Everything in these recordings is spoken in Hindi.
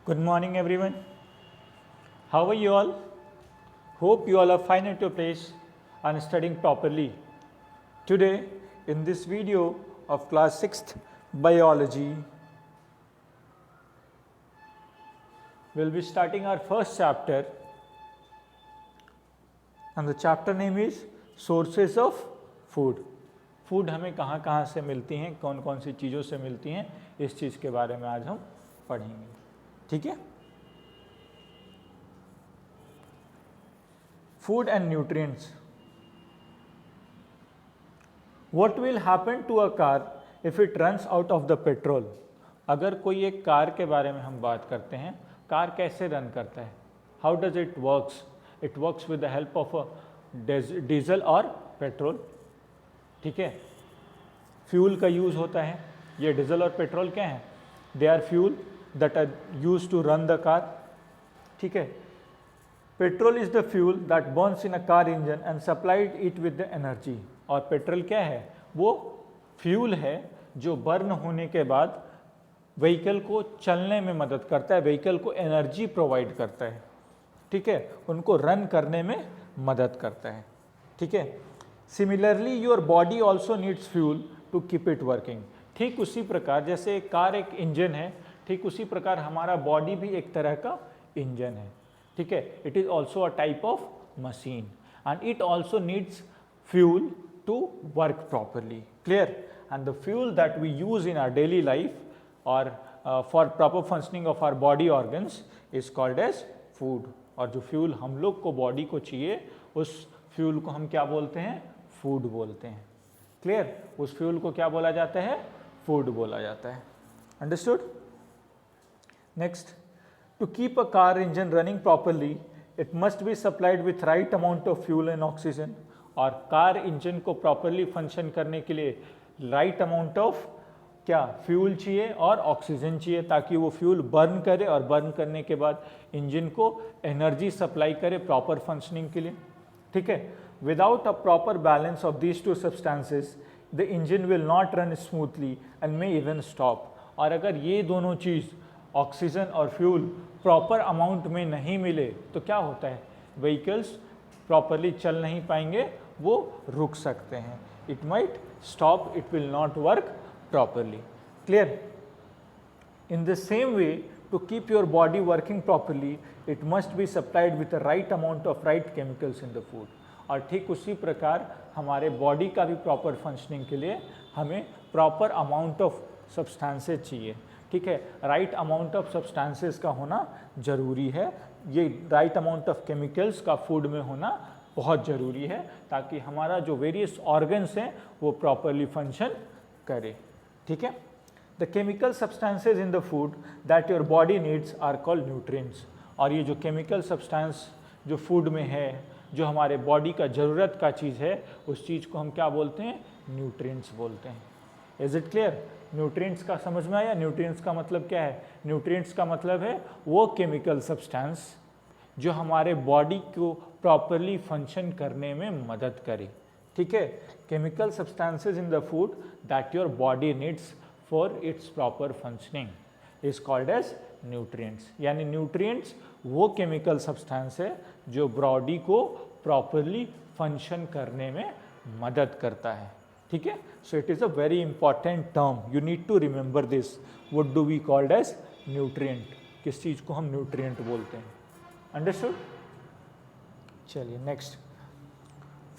Good morning everyone. How are you all? Hope you all are fine at your place and studying properly. Today in this video of class 6th biology, we'll be starting our first chapter and the chapter name is sources of food. Food हमें कहाँ कहाँ से मिलती हैं, कौन कौन सी चीज़ों से मिलती हैं, इस चीज़ के बारे में आज हम पढ़ेंगे. ठीक है. Food and nutrients. What will happen to a car if it runs out of the petrol? अगर कोई एक कार के बारे में हम बात करते हैं, कार कैसे रन करता है? How does it works? It works with the help of a diesel और पेट्रोल. ठीक है. फ्यूल का यूज़ होता है. ये डीजल और पेट्रोल क्या है? They are fuel that are used to run the car. ठीक है. Petrol is the fuel that burns in a car engine and supplied it with the energy. और पेट्रोल क्या है? वो फ्यूल है जो बर्न होने के बाद व्हीकल को चलने में मदद करता है, व्हीकल को एनर्जी प्रोवाइड करता है. ठीक है. उनको रन करने में मदद करता है. ठीक है. Similarly your body also needs fuel to keep it working. ठीक उसी प्रकार जैसे कार एक इंजन है, ठीक उसी प्रकार हमारा बॉडी भी एक तरह का इंजन है. ठीक है. It is also a type of machine and it also needs fuel to work properly. Clear. And the fuel that we use in our daily life और for proper functioning of our body organs is called as food. और जो फ्यूल हम लोग को बॉडी को चाहिए, उस फ्यूल को हम क्या बोलते हैं? फूड बोलते हैं. क्लियर. उस फ्यूल को क्या बोला जाता है? फूड बोला जाता है. Understood. Next, to keep a car engine running properly it must be supplied with right amount of fuel and oxygen. और कार इंजन को प्रॉपरली फंक्शन करने के लिए राइट अमाउंट ऑफ क्या फ्यूल चाहिए और ऑक्सीजन चाहिए, ताकि वो फ्यूल बर्न करे और बर्न करने के बाद इंजन को एनर्जी सप्लाई करे प्रॉपर फंक्शनिंग के लिए. ठीक है. Without a proper balance of these two substances, the engine will not run smoothly and may even stop. और अगर ये दोनों चीज़ ऑक्सीजन और फ्यूल प्रॉपर अमाउंट में नहीं मिले तो क्या होता है? व्हीकल्स प्रॉपरली चल नहीं पाएंगे, वो रुक सकते हैं. It might stop, it will not work properly. Clear. In the same way, to keep your body working properly, it must be supplied with the right amount of right chemicals in the food. और ठीक उसी प्रकार हमारे बॉडी का भी प्रॉपर फंक्शनिंग के लिए हमें प्रॉपर अमाउंट ऑफ सब्सटेंसेस चाहिए. ठीक है. राइट अमाउंट ऑफ सब्सटेंसेस का होना ज़रूरी है. ये राइट अमाउंट ऑफ केमिकल्स का फूड में होना बहुत ज़रूरी है, ताकि हमारा जो वेरियस ऑर्गन्स हैं वो प्रॉपरली फंक्शन करे. ठीक है. The chemical substances in the food that your body needs are called nutrients. और ये जो केमिकल सब्सटेंस जो फूड में है, जो हमारे बॉडी का ज़रूरत का चीज़ है, उस चीज़ को हम क्या बोलते हैं? न्यूट्रिएंट्स बोलते हैं. Is it clear? न्यूट्रिएंट्स का समझ में आया? न्यूट्रिएंट्स का मतलब क्या है? न्यूट्रिएंट्स का मतलब है वो केमिकल सब्सटेंस जो हमारे बॉडी को प्रॉपरली फंक्शन करने में मदद करे. ठीक है. Chemical substances in the food that your body needs for its proper functioning is called as nutrients. यानी न्यूट्रिएंट्स वो केमिकल सब्सटेंस है जो बॉडी को प्रॉपरली फंक्शन करने में मदद करता है. ठीक है. So it is a very important term, you need to remember this. What do we called as nutrient? किस चीज़ को हम न्यूट्रिएंट बोलते हैं? अंडरस्टूड. चलिए नेक्स्ट,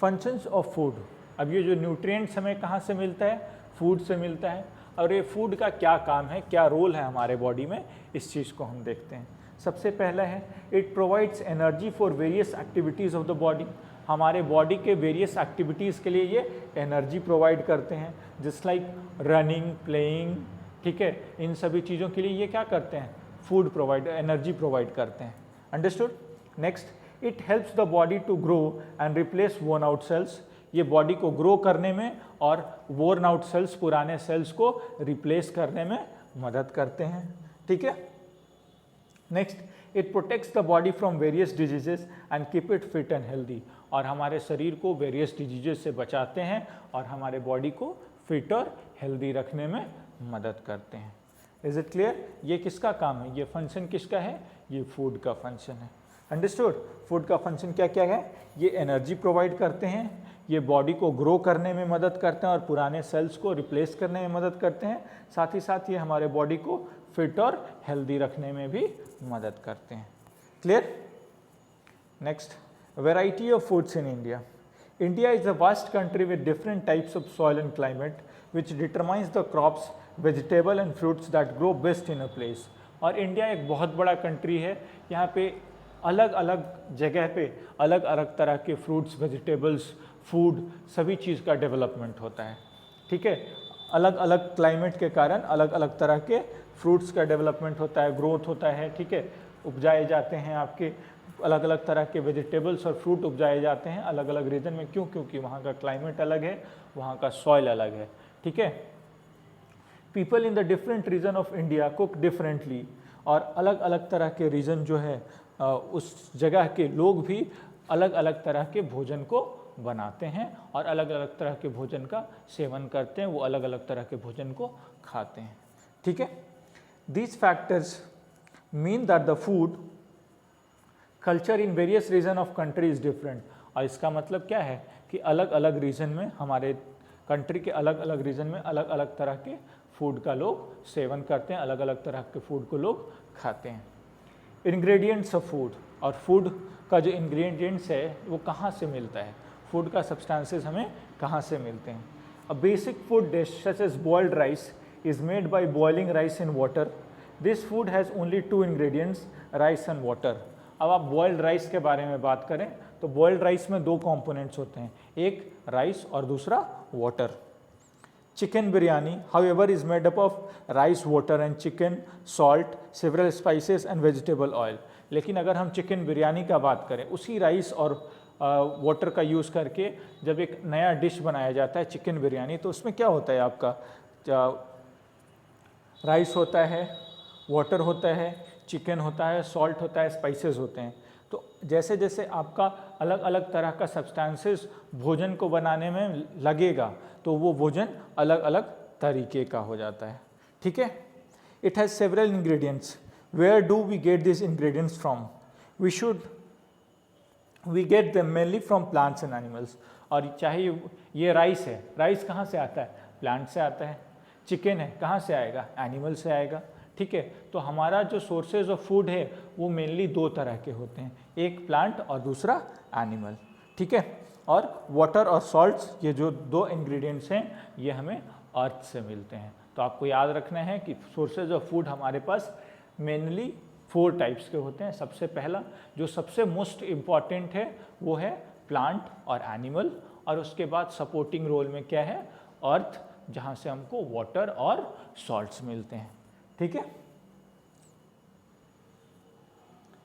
फंक्शंस ऑफ फूड. अब ये जो न्यूट्रिएंट्स हमें कहाँ से मिलता है? फूड से मिलता है. और ये फूड का क्या काम है, क्या रोल है हमारे बॉडी में, इस चीज़ को हम देखते हैं. सबसे पहला है it provides energy for various activities of the body. हमारे बॉडी के वेरियस एक्टिविटीज़ के लिए ये एनर्जी प्रोवाइड करते हैं, जस्ट लाइक रनिंग, प्लेइंग. ठीक है. इन सभी चीज़ों के लिए ये क्या करते हैं? फूड प्रोवाइड, एनर्जी प्रोवाइड करते हैं. Understood. Next, it helps the body to grow and replace worn out cells. ये बॉडी को ग्रो करने में और वोर्न आउट सेल्स, पुराने सेल्स को रिप्लेस करने में मदद करते हैं. ठीक है. Next, it protects the body from various diseases and keep it fit and healthy. और हमारे शरीर को वेरियस डिजीजेस से बचाते हैं और हमारे बॉडी को फिट और हेल्दी रखने में मदद करते हैं. Is it clear? ये किसका काम है? ये फंक्शन किसका है? ये फूड का फंक्शन है। अंडरस्टूड? फूड का फंक्शन क्या क्या है? ये एनर्जी प्रोवाइड करते हैं, ये बॉडी को ग्रो करने में मदद करते हैं और पुराने सेल्स को रिप्लेस करने में मदद करते हैं, साथ ही साथ ये हमारे बॉडी को फिट और हेल्दी रखने में भी मदद करते हैं। Clear? Next, variety of foods in India. India is a vast country with different types of soil and climate which determines the crops, vegetable and fruits that grow best in a place। और इंडिया एक बहुत बड़ा कंट्री है, यहाँ पे अलग अलग जगह पे अलग अलग तरह के फ्रूट्स, वेजिटेबल्स, फूड, सभी चीज़ का डेवलपमेंट होता है। ठीक है, अलग अलग क्लाइमेट के कारण अलग अलग तरह के फ्रूट्स का डेवलपमेंट होता है, ग्रोथ होता है। ठीक है, उपजाए जाते हैं आपके अलग अलग तरह के वेजिटेबल्स और फ्रूट उपजाए जाते हैं अलग अलग रीजन में। क्यों? क्योंकि वहाँ का क्लाइमेट अलग है, वहाँ का सॉइल अलग है। ठीक है, people in the different region of India cook differently, और अलग अलग तरह के रीजन जो है उस जगह के लोग भी अलग अलग तरह के भोजन को बनाते हैं और अलग अलग तरह के भोजन का सेवन करते हैं, वो अलग अलग तरह के भोजन को खाते हैं। ठीक है, these factors mean that the food culture in various region of country is different. और इसका मतलब क्या है कि अलग अलग रीजन में, हमारे कंट्री के अलग अलग रीजन में अलग अलग तरह के फूड का लोग सेवन करते हैं, अलग अलग तरह के फूड को लोग खाते हैं। इंग्रेडिएंट्स ऑफ फूड, और फूड का जो इंग्रेडिएंट्स है वो कहाँ से मिलता है, फूड का सब्सटेंसेस हमें कहाँ से मिलते हैं। A basic food dish such as boiled rice is made by boiling rice in water. This food has only 2 ingredients, rice and water. अब आप बॉइल्ड राइस के बारे में बात करें तो बॉइल्ड राइस में 2 कंपोनेंट्स होते हैं, एक राइस और दूसरा water. Chicken biryani however is made up of rice, water and chicken, salt, several spices and vegetable oil. लेकिन अगर हम चिकन बिरयानी का बात करें, उसी राइस और वाटर का यूज़ करके जब एक नया डिश बनाया जाता है चिकन बिरयानी, तो उसमें क्या होता है आपका, राइस होता है, वाटर होता है, चिकन होता है, सॉल्ट होता है, स्पाइसेस होते हैं। तो जैसे जैसे आपका अलग अलग तरह का सब्सटेंसेस भोजन को बनाने में लगेगा तो वो भोजन अलग अलग तरीके का हो जाता है। ठीक है, it has several ingredients. Where do we get this ingredients from? We get them mainly from plants and animals. और चाहे ये राइस है, राइस कहाँ से आता है? प्लांट से आता है। चिकन है, कहाँ से आएगा? एनिमल से आएगा। ठीक है, तो हमारा जो सोर्सेज ऑफ फूड है वो मेनली 2 तरह के होते हैं, एक प्लांट और दूसरा एनिमल। ठीक है, और वाटर और सॉल्ट्स, ये जो 2 इंग्रेडिएंट्स हैं ये हमें अर्थ से मिलते हैं। तो आपको याद रखना है कि सोर्सेज ऑफ फूड हमारे पास मेनली 4 टाइप्स के होते हैं। सबसे पहला जो सबसे मोस्ट इम्पॉर्टेंट है वो है प्लांट और एनिमल, और उसके बाद सपोर्टिंग रोल में क्या है? अर्थ, जहाँ से हमको वाटर और सॉल्ट्स मिलते हैं। ठीक है,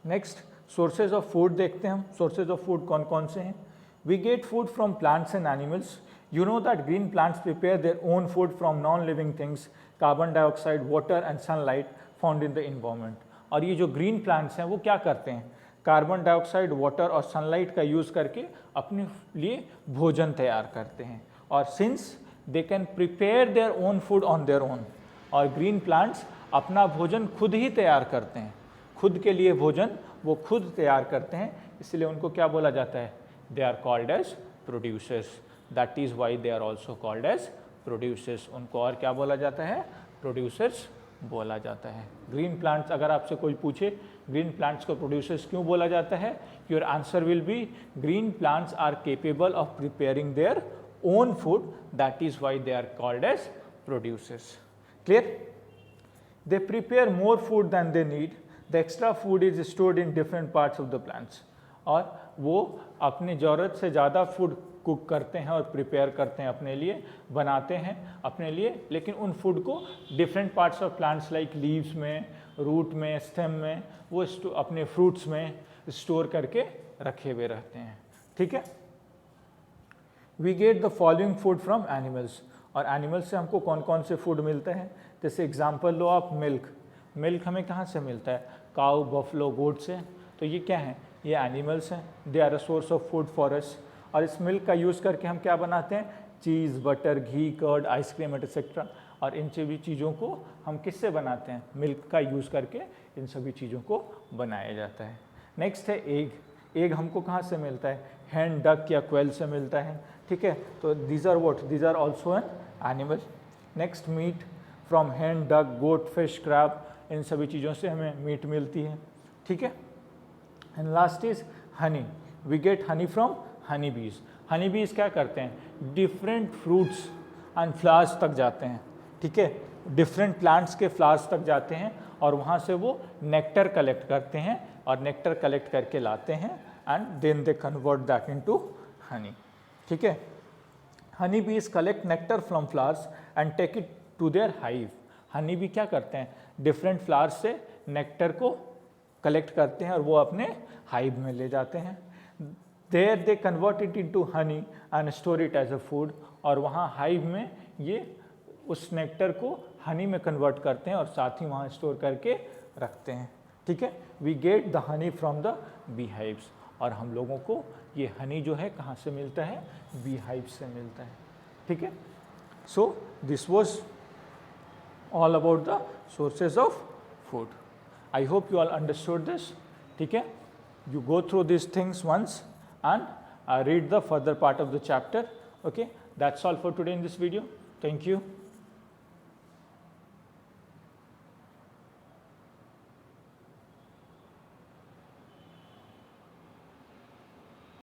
नेक्स्ट सोर्सेज ऑफ फूड देखते हैं हम। सोर्सेज ऑफ फूड कौन कौन से हैं? We get food from plants and animals. You know that green plants prepare their own food from non living things, carbon dioxide, water and sunlight found in the environment. और ये जो ग्रीन प्लांट्स हैं वो क्या करते हैं? कार्बन डाइऑक्साइड, वाटर और सनलाइट का यूज़ करके अपने लिए भोजन तैयार करते हैं। और since they can prepare their own food on their own, और ग्रीन प्लांट्स अपना भोजन खुद ही तैयार करते हैं, खुद के लिए भोजन वो खुद तैयार करते हैं, इसलिए उनको क्या बोला जाता है? They are called as producers. That is why they are also called as producers. उनको और क्या बोला जाता है? प्रोड्यूसर्स बोला जाता है। ग्रीन प्लांट्स, अगर आपसे कोई पूछे ग्रीन प्लांट्स को प्रोड्यूसर्स क्यों बोला जाता है, your answer will be green plants are capable of preparing their own food, that is why they are called as producers. Clear? They prepare more food than they need. The extra food is stored in different parts of the plants. और वो अपनी ज़रूरत से ज़्यादा फूड कुक करते हैं और प्रिपेयर करते हैं अपने लिए, बनाते हैं अपने लिए, लेकिन उन फूड को different parts of plants like leaves में, रूट में, स्टेम में, वो अपने फ्रूट्स में स्टोर करके रखे हुए रहते हैं। ठीक है, we get the following food from animals. और एनिमल से हमको कौन कौन से फूड मिलते हैं? जैसे एग्जांपल लो आप, मिल्क। मिल्क हमें कहाँ से मिलता है? काऊ, बफलो, गोट से। तो ये क्या है? ये एनिमल्स हैं। They are a source of food for us. और इस मिल्क का यूज़ करके हम क्या बनाते हैं? चीज़, बटर, घी, कर्ड, आइसक्रीम एटसेट्रा। और इन सभी चीज़ों को हम किससे बनाते हैं? मिल्क का यूज़ करके इन सभी चीज़ों को बनाया जाता है। नेक्स्ट है एग। एग हमको कहाँ से मिलता है? हैन, डक या क्वेल से मिलता है, ठीक है। तो these are what? These are also an animal. Next meat, from hen, duck, goat, fish, crab, इन सभी चीज़ों से हमें मीट मिलती है, ठीक है। And last is honey. We get honey from honey bees. Honey बीज क्या करते हैं? डिफरेंट फ्रूट्स एंड फ्लावर्स तक जाते हैं, ठीक है। डिफरेंट प्लांट्स के फ्लावर्स तक जाते हैं और वहाँ से वो नेक्टर कलेक्ट करते हैं और नेक्टर कलेक्ट करके लाते हैं and then they convert that into honey, ठीक है। Honey bees collect nectar from flowers and take it to their hive. Honey bee क्या करते हैं? डिफरेंट फ्लावर्स से नेक्टर को कलेक्ट करते हैं और वो अपने हाइव में ले जाते हैं। There they convert it into honey and store it as a food. और वहाँ हाइव में ये उस नेक्टर को हनी में कन्वर्ट करते हैं और साथ ही वहाँ स्टोर करके रखते हैं, ठीक है। We get the honey from the bee hives. और हम लोगों को ये हनी जो है कहाँ से मिलता है? बी हाइव से मिलता है, ठीक है। So this was all about the sources of food. I hope you all understood this, ठीक है। You go through these things once and read the further part of the chapter, okay. That's all for today in this video. Thank you.